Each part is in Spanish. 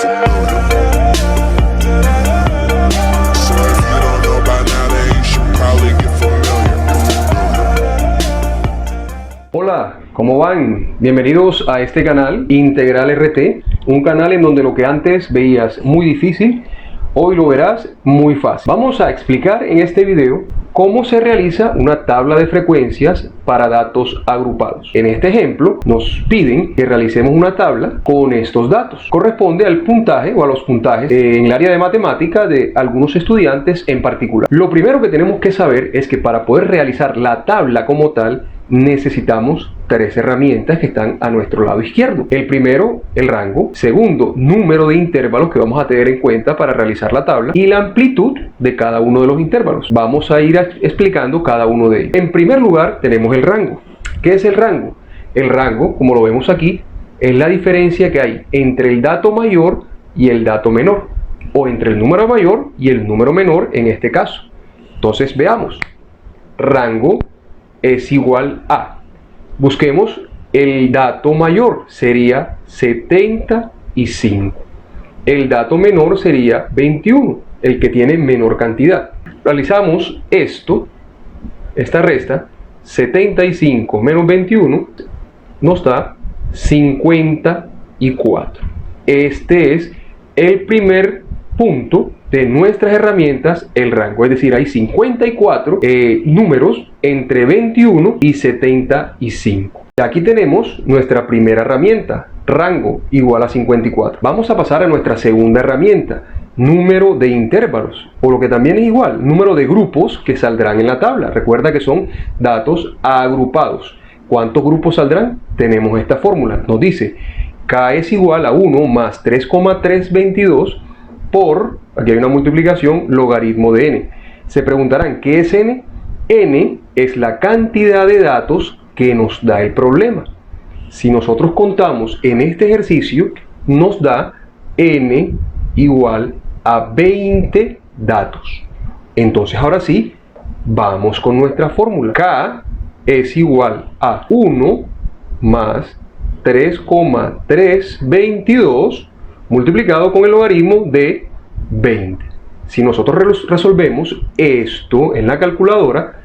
familiar. So if you don't know by now, then you should probably get familiar. Hola, ¿cómo van? Bienvenidos a este canal Integral RT, un canal en donde lo que antes veías muy difícil, hoy lo verás muy fácil. Vamos a explicar en este video cómo se realiza una tabla de frecuencias para datos agrupados. En este ejemplo nos piden que realicemos una tabla con estos datos. Corresponde al puntaje o a los puntajes en el área de matemática de algunos estudiantes en particular. Lo primero que tenemos que saber es que para poder realizar la tabla como tal necesitamos tres herramientas que están a nuestro lado izquierdo. El primero, el rango. Segundo, número de intervalos que vamos a tener en cuenta para realizar la tabla. Y la amplitud de cada uno de los intervalos. Vamos a ir explicando cada uno de ellos. En primer lugar, tenemos el rango. ¿Qué es el rango? El rango, como lo vemos aquí, es la diferencia que hay entre el dato mayor y el dato menor. O entre el número mayor y el número menor en este caso. Entonces, veamos. Rango es igual a, busquemos el dato mayor, sería 75, el dato menor sería 21, el que tiene menor cantidad. Realizamos esta resta, 75 menos 21 nos da 54. Este es el primer punto de nuestras herramientas, el rango, es decir, hay 54 números entre 21 y 75. Aquí tenemos nuestra primera herramienta, rango igual a 54. Vamos a pasar a nuestra segunda herramienta, número de intervalos, o lo que también es igual, número de grupos que saldrán en la tabla. Recuerda que son datos agrupados. ¿Cuántos grupos saldrán? Tenemos esta fórmula, nos dice K es igual a 1 más 3,322 por, aquí hay una multiplicación, logaritmo de n. Se preguntarán, ¿qué es n? N es la cantidad de datos que nos da el problema. Si nosotros contamos en este ejercicio, nos da n igual a 20 datos. Entonces, ahora sí, vamos con nuestra fórmula. K es igual a 1 más 3,322 multiplicado con el logaritmo de 20. Si nosotros resolvemos esto en la calculadora,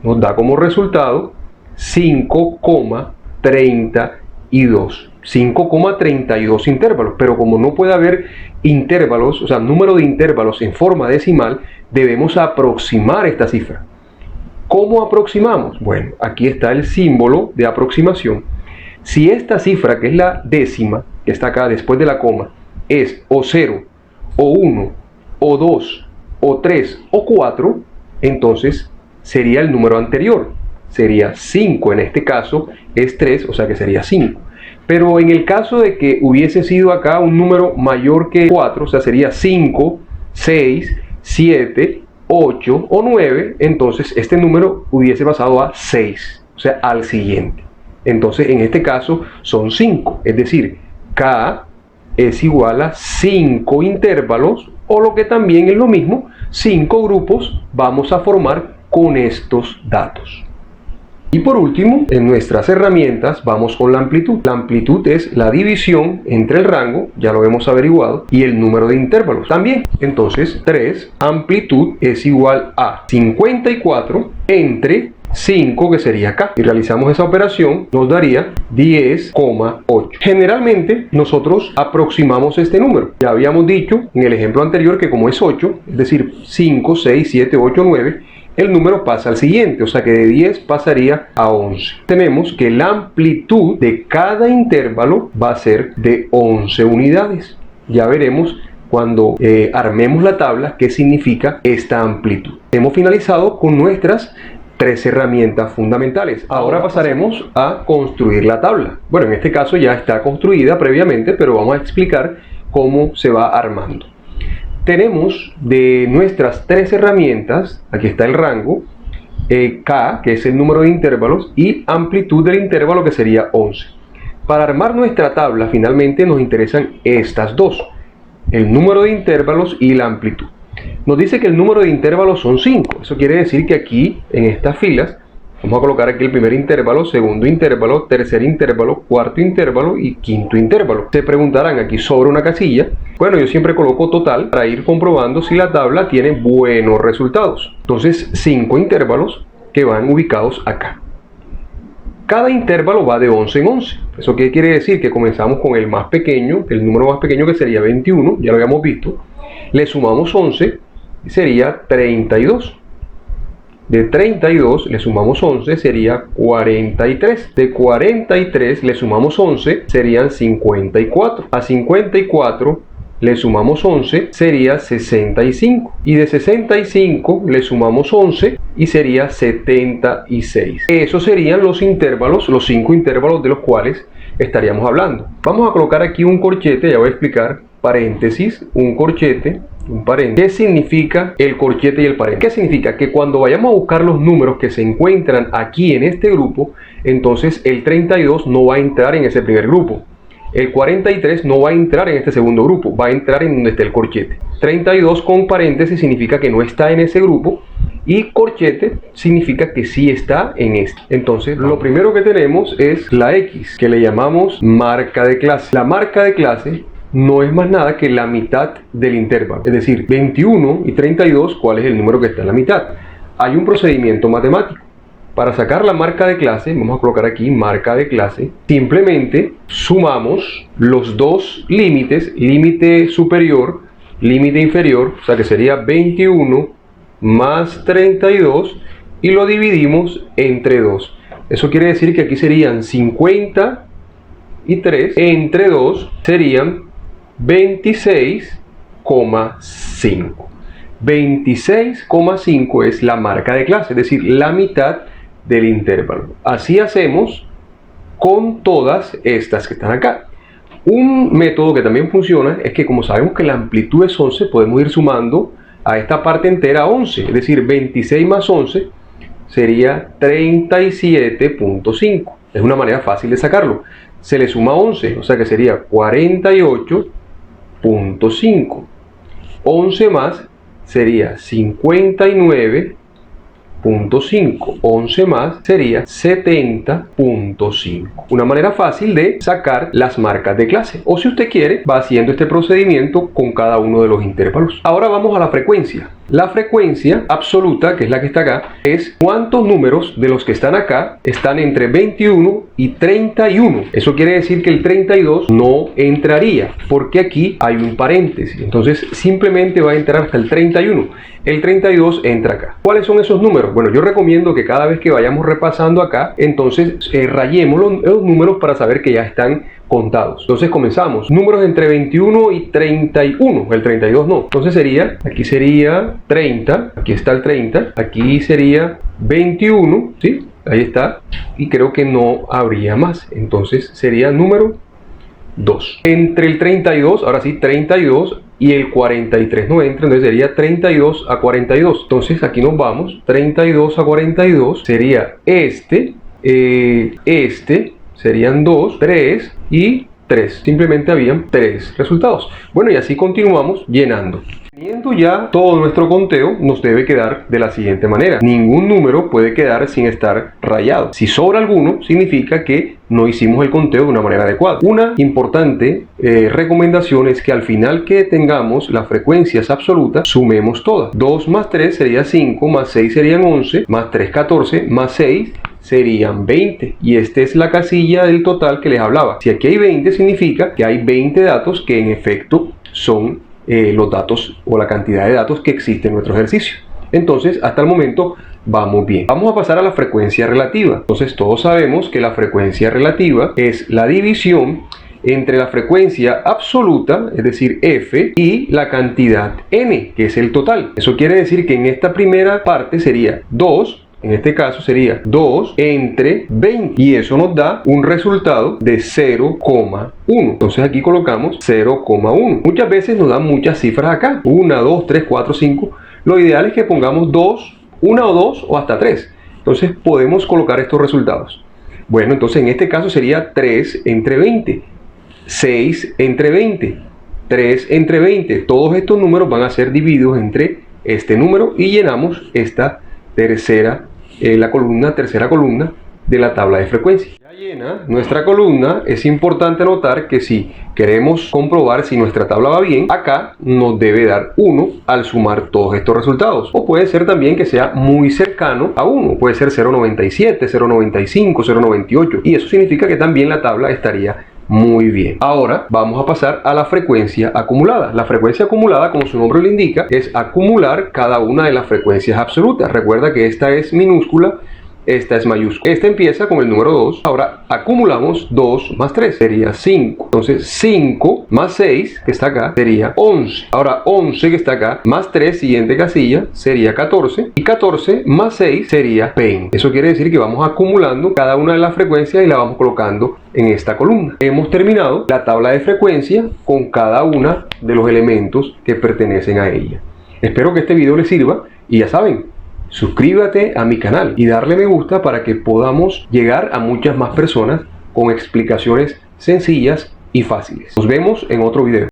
nos da como resultado 5,32. 5,32 intervalos. Pero como no puede haber intervalos, o sea, número de intervalos en forma decimal, debemos aproximar esta cifra. ¿Cómo aproximamos? Bueno, aquí está el símbolo de aproximación. Si esta cifra, que es la décima, que está acá después de la coma, es o 0, o 1, o 2, o 3, o 4, entonces sería el número anterior. Sería 5, en este caso es 3, o sea que sería 5. Pero en el caso de que hubiese sido acá un número mayor que 4, o sea sería 5, 6, 7, 8 o 9, entonces este número hubiese pasado a 6, o sea al siguiente. Entonces en este caso son 5, es decir, K es igual a 5 intervalos, o lo que también es lo mismo, 5 grupos vamos a formar con estos datos. Y por último, en nuestras herramientas vamos con la amplitud. La amplitud es la división entre el rango, ya lo hemos averiguado, y el número de intervalos también. Entonces 3, amplitud es igual a 54 entre 5, que sería K. Si realizamos esa operación, nos daría 10,8. Generalmente, nosotros aproximamos este número. Ya habíamos dicho en el ejemplo anterior que como es 8, es decir, 5, 6, 7, 8, 9, el número pasa al siguiente, o sea que de 10 pasaría a 11. Tenemos que la amplitud de cada intervalo va a ser de 11 unidades. Ya veremos cuando armemos la tabla qué significa esta amplitud. Hemos finalizado con nuestras tres herramientas fundamentales. Ahora pasaremos a construir la tabla. Bueno, en este caso ya está construida previamente, pero vamos a explicar cómo se va armando. Tenemos de nuestras tres herramientas, aquí está el rango, K, que es el número de intervalos, y amplitud del intervalo, que sería 11. Para armar nuestra tabla, finalmente nos interesan estas dos, el número de intervalos y la amplitud. Nos dice que el número de intervalos son 5. Eso quiere decir que aquí, en estas filas, Vamos a colocar aquí el primer intervalo, segundo intervalo, tercer intervalo, cuarto intervalo y quinto intervalo. Se preguntarán, aquí sobra una casilla. Bueno, yo siempre coloco total para ir comprobando si la tabla tiene buenos resultados. Entonces, 5 intervalos que van ubicados acá. Cada intervalo va de 11 en 11. ¿Eso qué quiere decir? Que comenzamos con el más pequeño, el número más pequeño que sería 21, ya lo habíamos visto. Le sumamos 11 y sería 32. De 32 le sumamos 11, sería 43. De 43 le sumamos 11, serían 54. A 54 le sumamos 11, sería 65. Y de 65 le sumamos 11 y sería 76. Esos serían los intervalos, los 5 intervalos de los cuales estaríamos hablando. Vamos a colocar aquí un corchete, ya voy a explicar. Paréntesis, un corchete, un paréntesis. ¿Qué significa el corchete y el paréntesis? ¿Qué significa? Que cuando vayamos a buscar los números que se encuentran aquí en este grupo, entonces el 32 no va a entrar en ese primer grupo. El 43 no va a entrar en este segundo grupo, va a entrar en donde esté el corchete. 32 con paréntesis significa que no está en ese grupo y corchete significa que sí está en este. Entonces, lo primero que tenemos es la X, que le llamamos marca de clase. La marca de clase no es más nada que la mitad del intervalo, es decir, 21 y 32, ¿cuál es el número que está en la mitad? Hay un procedimiento matemático. Para sacar la marca de clase, vamos a colocar aquí marca de clase, simplemente sumamos los dos límites, límite superior, límite inferior, o sea que sería 21 más 32 y lo dividimos entre 2. Eso quiere decir que aquí serían 53 entre 2 serían 26,5. 26,5 es la marca de clase, es decir, la mitad del intervalo. Así hacemos con todas estas que están acá. Un método que también funciona es que, como sabemos que la amplitud es 11, podemos ir sumando a esta parte entera 11, es decir, 26 más 11 sería 37.5. Es una manera fácil de sacarlo. Se le suma 11, o sea que sería 48.5. 11 más sería 59.5. 11 más sería 70.5. Una manera fácil de sacar las marcas de clase. O si usted quiere, va haciendo este procedimiento con cada uno de los intervalos. Ahora vamos a la frecuencia. La frecuencia absoluta, que es la que está acá, es cuántos números de los que están acá están entre 21 y 31. Eso quiere decir que el 32 no entraría, porque aquí hay un paréntesis. Entonces simplemente va a entrar hasta el 31. El 32 entra acá. ¿Cuáles son esos números? Bueno, yo recomiendo que cada vez que vayamos repasando acá, entonces rayemos los números para saber que ya están contados. Entonces comenzamos. Números entre 21 y 31. El 32 no. Entonces sería, aquí sería 30. Aquí está el 30. Aquí sería 21. ¿Sí? Ahí está. Y creo que no habría más. Entonces sería número 2. Entre el 32, ahora sí, 32 y el 43 no entra, entonces sería 32 a 42. Entonces aquí nos vamos, 32 a 42 sería este serían 2, 3 y 3. Simplemente habían 3 resultados. Bueno, y así continuamos llenando. Teniendo ya todo nuestro conteo, nos debe quedar de la siguiente manera. Ningún número puede quedar sin estar rayado. Si sobra alguno, significa que no hicimos el conteo de una manera adecuada. Una importante recomendación es que al final que tengamos las frecuencias absolutas, sumemos todas. 2 más 3 sería 5, más 6 serían 11, más 3, 14, más 6 serían 20. Y esta es la casilla del total que les hablaba. Si aquí hay 20, significa que hay 20 datos que en efecto son los datos o la cantidad de datos que existe en nuestro ejercicio. Entonces, hasta el momento vamos bien. Vamos a pasar a la frecuencia relativa. Entonces, todos sabemos que la frecuencia relativa es la división entre la frecuencia absoluta, es decir, f, y la cantidad n, que es el total. Eso quiere decir que en esta primera parte sería 2. En este caso sería 2 entre 20 y eso nos da un resultado de 0,1. Entonces aquí colocamos 0,1. Muchas veces nos dan muchas cifras acá. 1, 2, 3, 4, 5. Lo ideal es que pongamos 2, 1 o 2 o hasta 3. Entonces podemos colocar estos resultados. Bueno, entonces en este caso sería 3 entre 20. 6 entre 20. 3 entre 20. Todos estos números van a ser divididos entre este número y llenamos esta tercera la columna, tercera columna de la tabla de frecuencia. Ya llena nuestra columna, es importante notar que si queremos comprobar si nuestra tabla va bien, acá nos debe dar 1 al sumar todos estos resultados. O puede ser también que sea muy cercano a 1, puede ser 0.97, 0.95, 0.98, y eso significa que también la tabla estaría muy bien. Ahora vamos a pasar a la frecuencia acumulada. La frecuencia acumulada, como su nombre lo indica, es acumular cada una de las frecuencias absolutas. Recuerda que esta es minúscula, esta es mayúscula. Esta empieza con el número 2. Ahora acumulamos 2 más 3, sería 5. Entonces 5 más 6, que está acá, sería 11. Ahora 11, que está acá, más 3, siguiente casilla, sería 14. Y 14 más 6 sería 20. Eso quiere decir que vamos acumulando cada una de las frecuencias y la vamos colocando en esta columna. Hemos terminado la tabla de frecuencia con cada una de los elementos que pertenecen a ella. Espero que este video les sirva y ya saben, suscríbete a mi canal y darle me gusta para que podamos llegar a muchas más personas con explicaciones sencillas y fáciles. Nos vemos en otro video.